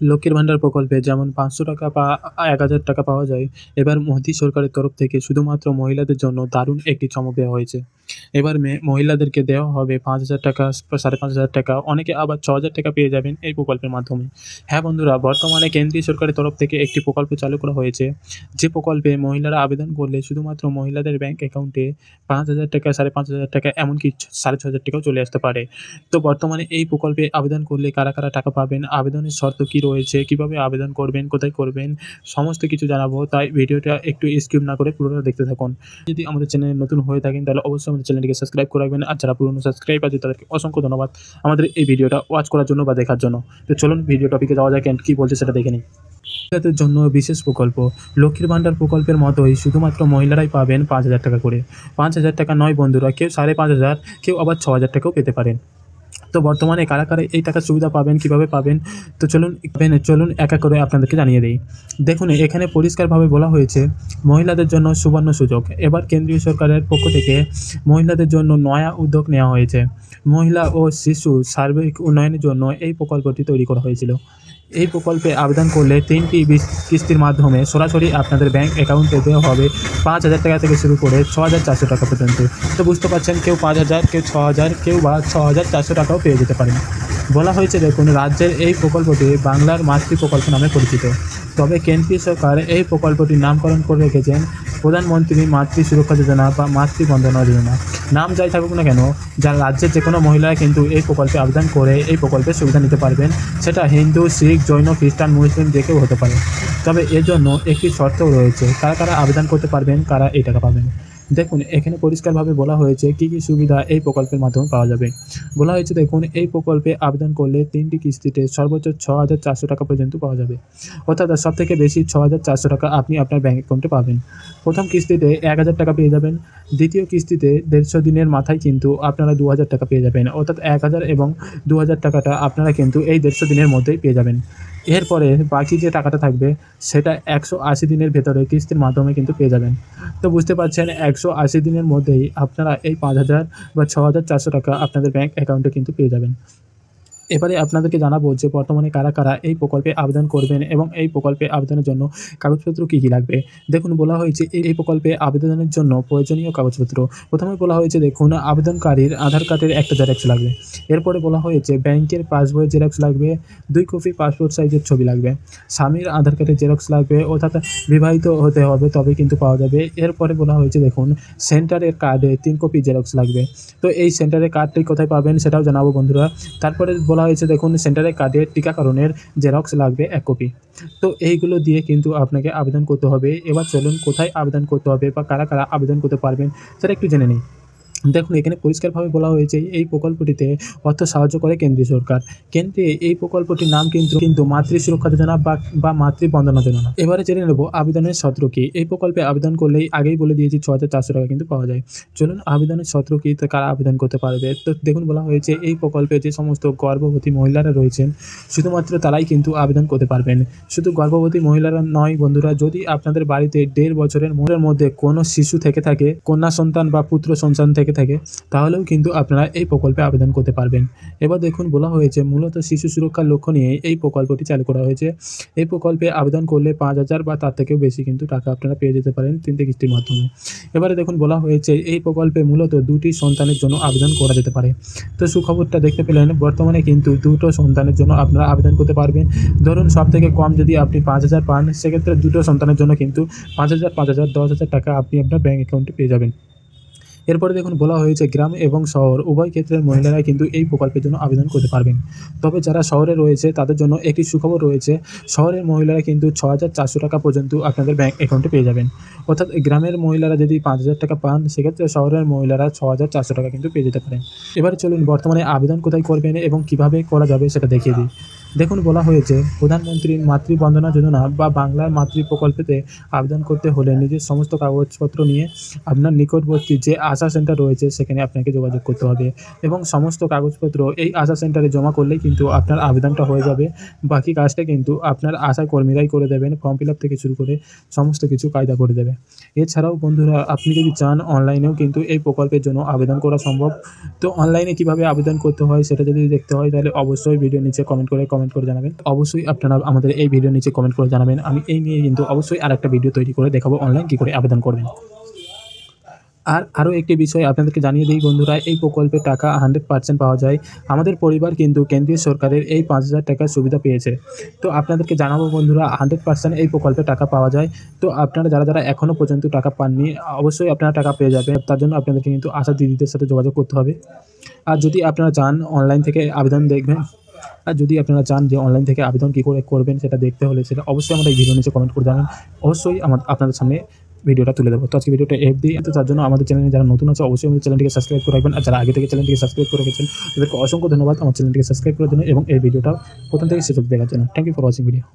লক্ষ্মীর ভান্ডার প্রকল্পে যেমন ৫০০ টাকা বা ১,০০০ টাকা পাওয়া যায়, এবার মোদি সরকারের তরফ থেকে শুধুমাত্র মহিলাদের জন্য দারুণ একটি চমক দেওয়া হয়েছে। এবার মহিলাদেরকে দেওয়া হবে ৫,০০০ টাকা, ৫,৫০০ টাকা, অনেকে আবার ৬,০০০ টাকা পেয়ে যাবেন এই প্রকল্পের মাধ্যমে। হ্যাঁ বন্ধুরা, বর্তমানে কেন্দ্রীয় সরকারের তরফ থেকে একটি প্রকল্প চালু করা হয়েছে, যে প্রকল্পে মহিলারা আবেদন করলে শুধুমাত্র মহিলাদের ব্যাংক অ্যাকাউন্টে ৫,০০০ টাকা, ৫,৫০০ টাকা, এমনকি ৬,৫০০ টাকাও চলে আসতে পারে। তো বর্তমানে এই প্রকল্পে আবেদন করলে কারা টাকা পাবেন, আবেদনের শর্ত কী রয়েছে, কিভাবে আবেদন করবেন, কোথায় করবেন, সমস্ত কিছু জানাবো। তাই ভিডিওটা একটু স্কিপ না করে পুরোটা দেখতে থাকুন। যদি আমাদের চ্যানেলে নতুন হয়ে থাকেন তাহলে অবশ্যই আমাদের চ্যানেলটিকে সাবস্ক্রাইব করে রাখবেন। আর যারা পুরনো সাবস্ক্রাইবার আছে তাদেরকে অসংখ্য ধন্যবাদ আমাদের এই ভিডিওটা ওয়াচ করার জন্য বা দেখার জন্য। তো চলুন ভিডিও টপিকে যাওয়া যাক, কী বলছে সেটা দেখে নিই। মহিলাদের জন্য বিশেষ প্রকল্প। লক্ষ্মীর ভান্ডার প্রকল্পের মতোই শুধুমাত্র মহিলারাই পাবেন ৫,০০০ টাকা করে। ৫,০০০ টাকা নয় বন্ধুরা, কেউ ৫,৫০০, কেউ আবার ৬,০০০ টাকাও পেতে পারেন। তো বর্তমানে কারা এই টাকার সুবিধা পাবেন, কিভাবে পাবেন? তো চলুন এক এক করে আপনাদেরকে জানিয়ে দেই। দেখুন, এখানে পরিষ্কারভাবে বলা হয়েছে মহিলাদের জন্য সুবর্ণ সুযোগ। এবার কেন্দ্রীয় সরকারের পক্ষ থেকে মহিলাদের জন্য নয়া উদ্যোগ নেওয়া হয়েছে। মহিলা ও শিশু সার্বিক উন্নয়নের জন্য এই প্রকল্পটি তৈরি করা হয়েছিল। এই প্রকল্পে আবেদন করলে ৩টি কিস্তির মাধ্যমে সরাসরি আপনাদের ব্যাংক অ্যাকাউন্টে দেওয়া হবে ৫,০০০ টাকা থেকে শুরু করে ৬,৪০০ টাকা পর্যন্ত। তো বুঝতে পারছেন, কেউ ৫,০০০, কেউ ৬,০০০, কেউ বা ৬,৪০০ টাকাও পেয়ে যেতে পারেন। বলা হয়েছে দেখুন, রাজ্যের এই প্রকল্পটি বাংলার মাতৃ প্রকল্প নামে পরিচিত। তবে কেন্দ্রীয় সরকার এই প্রকল্পটির নামকরণ করে রেখেছেন প্রধানমন্ত্রী মাতৃ সুরক্ষা যোজনা বা মাতৃ বন্দনা যোজনা। নাম যাই থাকুক না কেন, যার রাজ্যের যে কোনো মহিলারা কিন্তু এই প্রকল্পে আবেদন করে এই প্রকল্পের সুবিধা নিতে পারবেন। সেটা হিন্দু, শিখ, জৈন, খ্রিস্টান, মুসলিম যে কেউ হতে পারে। তবে এর জন্য একটি শর্তও রয়েছে, কারা আবেদন করতে পারবেন, কারা এই টাকা পাবেন। দেখুন, এখানে পরিষ্কারভাবে বলা হয়েছে কী সুবিধা এই প্রকল্পের মাধ্যমে পাওয়া যাবে। বলা হয়েছে দেখুন, এই প্রকল্পে আবেদন করলে ৩টি কিস্তিতে সর্বোচ্চ ৬,৪০০ টাকা পর্যন্ত পাওয়া যাবে। অর্থাৎ সবথেকে বেশি ৬,৪০০ টাকা আপনি আপনার ব্যাংক অ্যাকাউন্টে পাবেন। প্রথম কিস্তিতে ১,০০০ টাকা পেয়ে যাবেন। দ্বিতীয় কিস্তিতে ১৫০ দিনের মাথায় কিন্তু আপনারা ২,০০০ টাকা পেয়ে যাবেন। অর্থাৎ ১,০০০ এবং ২,০০০ টাকাটা আপনারা কিন্তু এই ১৫০ দিনের মধ্যেই পেয়ে যাবেন। এরপরে বাকি যে টাকাটা থাকবে সেটা ১৮০ দিনের ভেতরে কিস্তির মাধ্যমে কিন্তু পেয়ে যাবেন। তো বুঝতে পারছেন, ১৮০ দিনের মধ্যেই আপনারা এই ৫,০০০ বা ৬,৪০০ টাকা আপনাদের ব্যাংক অ্যাকাউন্টে কিন্তু পেয়ে যাবেন। এবারে আপনাদেরকে জানাবো যে বর্তমানে কারা এই প্রকল্পে আবেদন করবেন এবং এই প্রকল্পে আবেদনের জন্য কাগজপত্র কী লাগবে। দেখুন, বলা হয়েছে এই প্রকল্পে আবেদনের জন্য প্রয়োজনীয় কাগজপত্র। প্রথমে বলা হয়েছে দেখুন, আবেদনকারীর আধার কার্ডের একটা জেরক্স লাগবে। এরপরে বলা হয়েছে ব্যাংকের পাসবইয়ের জেরক্স লাগবে, ২ কপি পাসপোর্ট সাইজের ছবি লাগবে, স্বামীর আধার কার্ডের জেরক্স লাগবে, অর্থাৎ বিবাহিত হতে হবে তবে কিন্তু পাওয়া যাবে। এরপরে বলা হয়েছে দেখুন, সেন্টারের কার্ডে ৩ কপি জেরক্স লাগবে। তো এই সেন্টারের কার্ডটি কোথায় পাবেন সেটাও জানাবো বন্ধুরা। তারপরে বলা হয়েছে দেখুন, সেন্টারের কার্ডের টিকাকরণের জেরক্স লাগবে ১ কপি। তো এইগুলো দিয়ে কিন্তু আপনাকে আবেদন করতে হবে। এবার চলুন কোথায় আবেদন করতে হবে বা কারা আবেদন করতে পারবেন সেটা একটু জেনে নিই। দেখুন, এখানে পরিষ্কারভাবে বলা হয়েছে এই প্রকল্পটিতে অর্থ সাহায্য করে কেন্দ্রীয় সরকার। কেন্দ্রে এই প্রকল্পটির নাম কিন্তু মাতৃ সুরক্ষা যোজনা বা মাতৃ বন্দনা যোজনা। এবারে জেনে নেব আবেদনের সূত্র কী। এই প্রকল্পে আবেদন করলেই আগেই বলে দিয়েছি ৬,৪০০ টাকা কিন্তু পাওয়া যায়। চলুন আবেদনের সূত্র কী, তো কারা আবেদন করতে পারবে। তো দেখুন, বলা হয়েছে এই প্রকল্পে যে সমস্ত গর্ভবতী মহিলারা রয়েছেন শুধুমাত্র তারাই কিন্তু আবেদন করতে পারবেন। শুধু গর্ভবতী মহিলারা নয় বন্ধুরা, যদি আপনাদের বাড়িতে ১.৫ বছরের মধ্যে কোনো শিশু থেকে থাকে, কন্যা সন্তান বা পুত্র সন্তান থেকে থাকে, তাহলেও কিন্তু আপনারা এই প্রকল্পে আবেদন করতে পারবেন। এবার দেখুন, বলা হয়েছে মূলত শিশু সুরক্ষার লক্ষ্য নিয়ে এই প্রকল্পটি চালু করা হয়েছে। এই প্রকল্পে আবেদন করলে ৫,০০০ বা তার থেকেও বেশি কিন্তু টাকা আপনারা পেয়ে যেতে পারেন ৩টে কিস্তির মাধ্যমে। এবারে দেখুন, বলা হয়েছে এই প্রকল্পে মূলত ২টি সন্তানের জন্য আবেদন করা যেতে পারে। তো সুখবরটা দেখতে পেলেন, বর্তমানে কিন্তু ২টো সন্তানের জন্য আপনারা আবেদন করতে পারবেন। ধরুন, সবথেকে কম যদি আপনি ৫,০০০ পান, সেক্ষেত্রে ২টো সন্তানের জন্য কিন্তু ৫,০০০, ৫,০০০, ১০,০০০ টাকা আপনি আপনার ব্যাংক অ্যাকাউন্টে পেয়ে যাবেন। এরপরে দেখুন, বলা হয়েছে গ্রাম এবং শহর উভয় ক্ষেত্রের মহিলারাই কিন্তু এই প্রকল্পের জন্য আবেদন করতে পারবেন। তবে যারা শহরে রয়েছে তাদের জন্য একটি সুখবর রয়েছে, শহরের মহিলারা কিন্তু ৬,৪০০ টাকা পর্যন্ত আপনাদের ব্যাংক অ্যাকাউন্টে পেয়ে যাবেন। অর্থাৎ গ্রামের মহিলারা যদি ৫,০০০ টাকা পান, সেক্ষেত্রে শহরের মহিলারা ৬,৪০০ টাকা কিন্তু পেয়ে যেতে পারেন। এবারে চলুন বর্তমানে আবেদন কোথায় করবেন এবং কিভাবে করা যাবে সেটা দেখিয়ে দিই। দেখুন, বলা হয়েছে প্রধানমন্ত্রীর মাতৃ বন্দনা যোজনা বা বাংলার মাতৃ প্রকল্পেতে আবেদন করতে হলে নিজের সমস্ত কাগজপত্র নিয়ে আপনার নিকটবর্তী যে আশা সেন্টার রয়েছে সেখানে আপনাকে যোগাযোগ করতে হবে এবং সমস্ত কাগজপত্র এই আশা সেন্টারে জমা করলেই কিন্তু আপনার আবেদনটা হয়ে যাবে। বাকি কাজটা কিন্তু আপনার আশা কর্মীরাই করে দেবেন, ফর্ম ফিল আপ থেকে শুরু করে সমস্ত কিছু কায়দা করে দেবে। এছাড়াও বন্ধুরা, আপনি যদি চান অনলাইনেও কিন্তু এই প্রকল্পের জন্য আবেদন করা সম্ভব। তো অনলাইনে কীভাবে আবেদন করতে হয় সেটা যদি দেখতে হয় তাহলে অবশ্যই ভিডিও নিচে কমেন্ট কমেন্ট করে জানাবেন। অবশ্যই আপনারা আমাদের এই ভিডিওর নিচে কমেন্ট করে জানাবেন। আমি এই নিয়ে কিন্তু অবশ্যই আরেকটা ভিডিও তৈরি করে দেখাবো অনলাইন কী করে আবেদন করবেন। আর আরও একটি বিষয় আপনাদেরকে জানিয়ে দিই বন্ধুরা, এই প্রকল্পে টাকা 100% পাওয়া যায়। আমাদের পরিবার কিন্তু কেন্দ্রীয় সরকারের এই 5,000 টাকার সুবিধা পেয়েছে। তো আপনাদেরকে জানাবো বন্ধুরা, 100% এই প্রকল্পে টাকা পাওয়া যায়। তো আপনারা যারা এখনও পর্যন্ত টাকা পাননি, অবশ্যই আপনারা টাকা পেয়ে যাবেন। তার জন্য আপনাদেরকে কিন্তু আশা দিদিদের সাথে যোগাযোগ করতে হবে। আর যদি আপনারা চান অনলাইন থেকে আবেদন দেখবেন, আর যদি আপনারা চান যে অনলাইন থেকে আবেদন কী করে করবেন সেটা দেখতে হলে সেটা অবশ্যই আমাদের এই ভিডিওর নিচে কমেন্ট করে জানান। অবশ্যই আপনাদের সামনে ভিডিওটা তুলে দেবো। তো আজকে ভিডিওটা FD, তো তার জন্য আমাদের চ্যানেলে যারা নতুন আছে অবশ্যই আমাদের চ্যানেলটিকে সাবস্ক্রাইব করে রাখবেন। আর যারা আগে থেকে চ্যানেলটিকে সাবস্ক্রাইব করে রেখেছেন তাদেরকে অসংখ্য ধন্যবাদ আমার চ্যানেলটিকে সাবস্ক্রাইব করার জন্য এবং এই ভিডিওটা প্রথম থেকে শেষ অবধি দেখার জন্য। Thank you for watching video.